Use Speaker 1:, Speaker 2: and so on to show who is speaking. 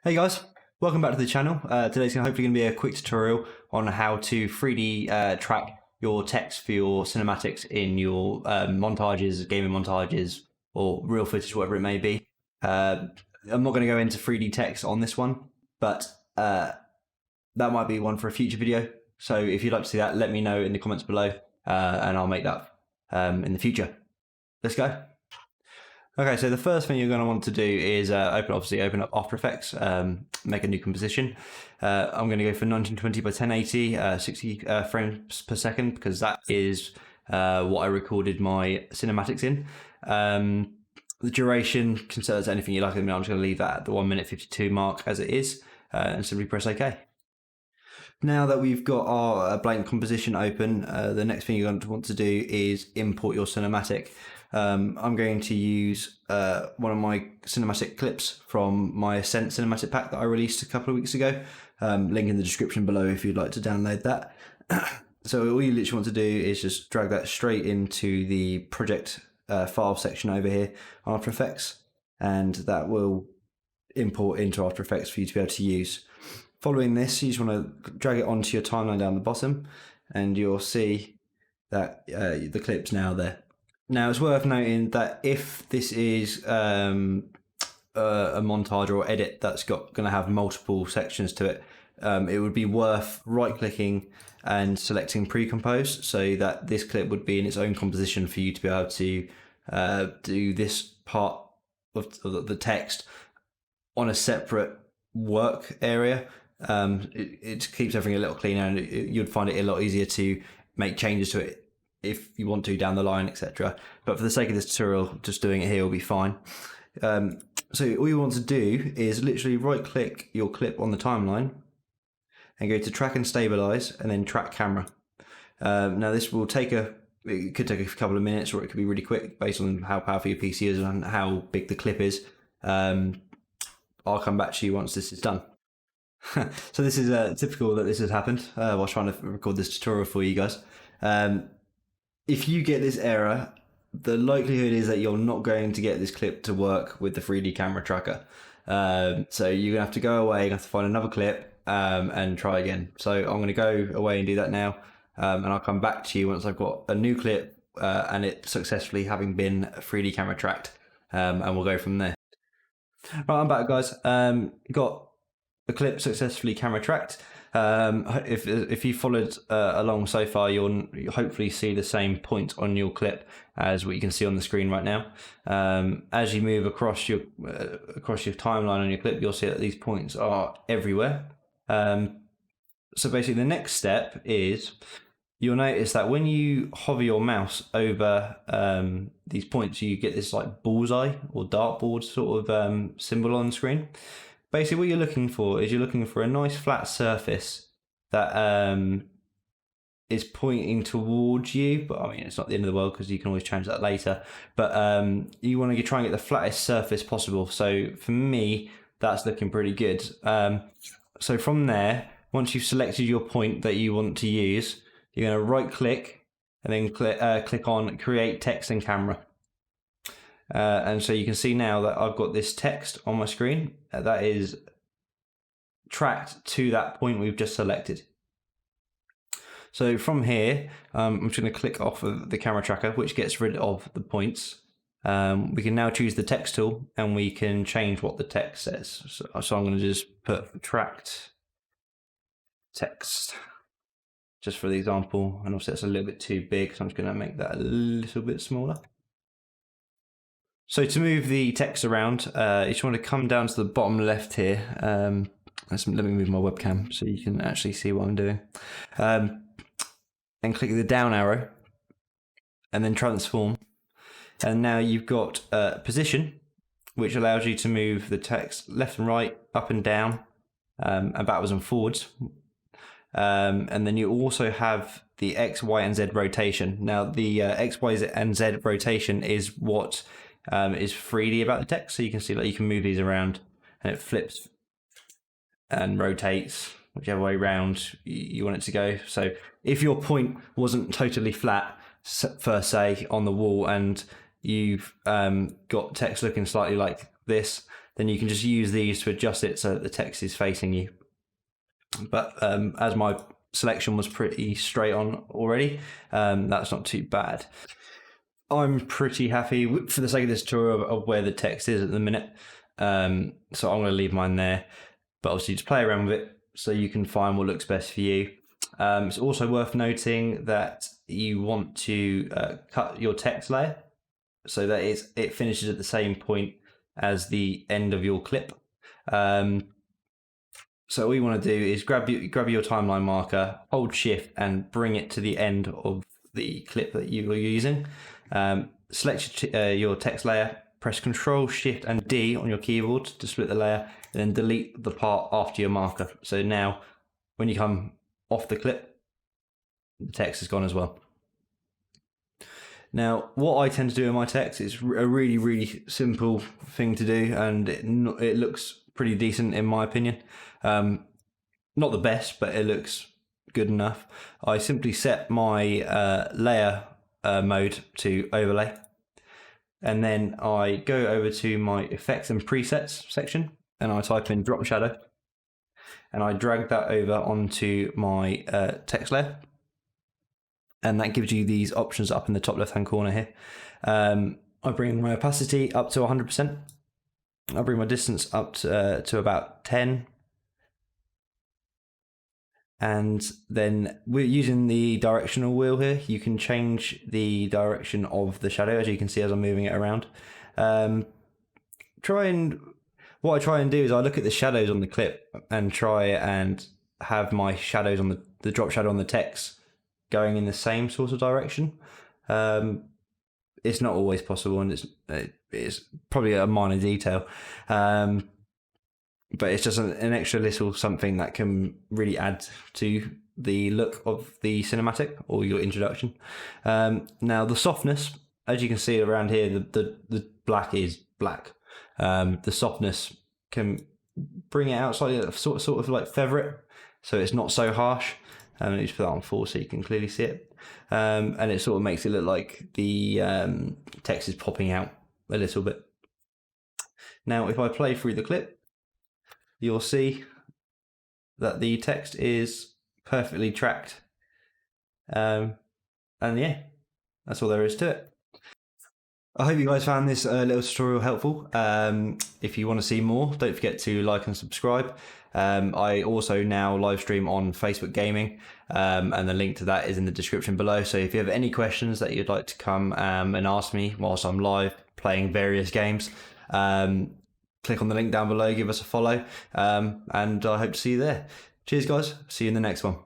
Speaker 1: Hey guys, welcome back to the channel. Today's hopefully going to be a quick tutorial on how to 3D track your text for your cinematics in your montages, gaming montages, or real footage, whatever it may be. I'm not going to go into 3D text on this one, but that might be one for a future video. So if you'd like to see that, let me know in the comments below, and I'll make that in the future. Let's go. Okay, so the first thing you're going to want to do is open up After Effects, make a new composition. I'm going to go for 1920 by 1080, 60 frames per second, because that is what I recorded my cinematics in. The duration, can set as anything you like. I'm just going to leave that at the 1 minute 52 mark as it is, and simply press OK. Now that we've got our blank composition open, the next thing you're going to want to do is import your cinematic. I'm going to use one of my cinematic clips from my Ascent Cinematic Pack that I released a couple of weeks ago. Link in the description below if you'd like to download that. So all you literally want to do is just drag that straight into the project file section over here on After Effects, and that will import into After Effects for you to be able to use. Following this, you just want to drag it onto your timeline down the bottom, and you'll see that the clip's now there. Now, it's worth noting that if this is a montage or edit that's going to have multiple sections to it, it would be worth right-clicking and selecting pre-compose, so that this clip would be in its own composition for you to be able to do this part of the text on a separate work area. It keeps everything a little cleaner, and you'd find it a lot easier to make changes to it if you want to down the line, etc. But for the sake of this tutorial, just doing it here will be fine. So all you want to do is literally right click your clip on the timeline and go to track and stabilize, and then track camera. Now this will take it could take a couple of minutes, or it could be really quick based on how powerful your PC is and how big the clip is. I'll come back to you once this is done. So this is typical that this has happened while trying to record this tutorial for you guys. If you get this error, the likelihood is that you're not going to get this clip to work with the 3D camera tracker. So you're gonna have to go away, you're gonna have to find another clip and try again. So I'm gonna go away and do that now, and I'll come back to you once I've got a new clip and it successfully having been 3D camera tracked, and we'll go from there. Right, I'm back, guys. Got the clip successfully camera tracked. If you followed along so far, you'll hopefully see the same point on your clip as what you can see on the screen right now. As you move across your timeline on your clip, you'll see that these points are everywhere. So basically, the next step is you'll notice that when you hover your mouse over these points, you get this like bullseye or dartboard sort of symbol on the screen. Basically, what you're looking for is a nice flat surface that is pointing towards you. But I mean, it's not the end of the world because you can always change that later. But you want to try and get the flattest surface possible. So for me, that's looking pretty good. So from there, once you've selected your point that you want to use, you're going to right click and then click on Create Text and Camera. And so you can see now that I've got this text on my screen that is tracked to that point we've just selected. So from here, I'm just going to click off of the camera tracker, which gets rid of the points. We can now choose the text tool, and we can change what the text says. So I'm going to just put tracked text, just for the example. And also it's a little bit too big, so I'm just going to make that a little bit smaller. So to move the text around, you just want to come down to the bottom left here. Let me move my webcam so you can actually see what I'm doing. And click the down arrow, and then transform. And now you've got position, which allows you to move the text left and right, up and down, and backwards and forwards. And then you also have the X, Y, and Z rotation. Now the X, Y, and Z rotation is what is 3D about the text, so you can see that you can move these around and it flips and rotates whichever way round you want it to go. So if your point wasn't totally flat per se on the wall, and you've got text looking slightly like this, then you can just use these to adjust it so that the text is facing you. But as my selection was pretty straight on already, that's not too bad. I'm pretty happy for the sake of this tutorial of where the text is at the minute. So I'm going to leave mine there, but obviously just play around with it so you can find what looks best for you. It's also worth noting that you want to cut your text layer so that it finishes at the same point as the end of your clip. So all you want to do is grab your timeline marker, hold shift and bring it to the end of the clip that you are using. Select your text layer, press Control, Shift and D on your keyboard to split the layer, and then delete the part after your marker. So now when you come off the clip, the text is gone as well. Now, what I tend to do in my text is a really, really simple thing to do, and it looks pretty decent in my opinion. Not the best, but it looks good enough. I simply set my layer mode to overlay, and then I go over to my effects and presets section, and I type in drop shadow, and I drag that over onto my text layer. And that gives you these options up in the top left hand corner here. I bring my opacity up to 100%. I bring my distance up to about 10. And then we're using the directional wheel here. You can change the direction of the shadow, as you can see as I'm moving it around. What I try and do is I look at the shadows on the clip and try and have my shadows on the drop shadow on the text going in the same sort of direction. It's not always possible, and it's probably a minor detail, but it's just an extra little something that can really add to the look of the cinematic or your introduction. Now the softness, as you can see around here, the black is black. The softness can bring it out slightly, sort of like feather it, so it's not so harsh. Let me just put that on 4 so you can clearly see it. And it sort of makes it look like the text is popping out a little bit. Now, if I play through the clip, you'll see that the text is perfectly tracked. And yeah, that's all there is to it. I hope you guys found this little tutorial helpful. If you want to see more, don't forget to like and subscribe. I also now live stream on Facebook Gaming, and the link to that is in the description below. So if you have any questions that you'd like to come and ask me whilst I'm live playing various games, click on the link down below, give us a follow, and I hope to see you there. Cheers guys, see you in the next one.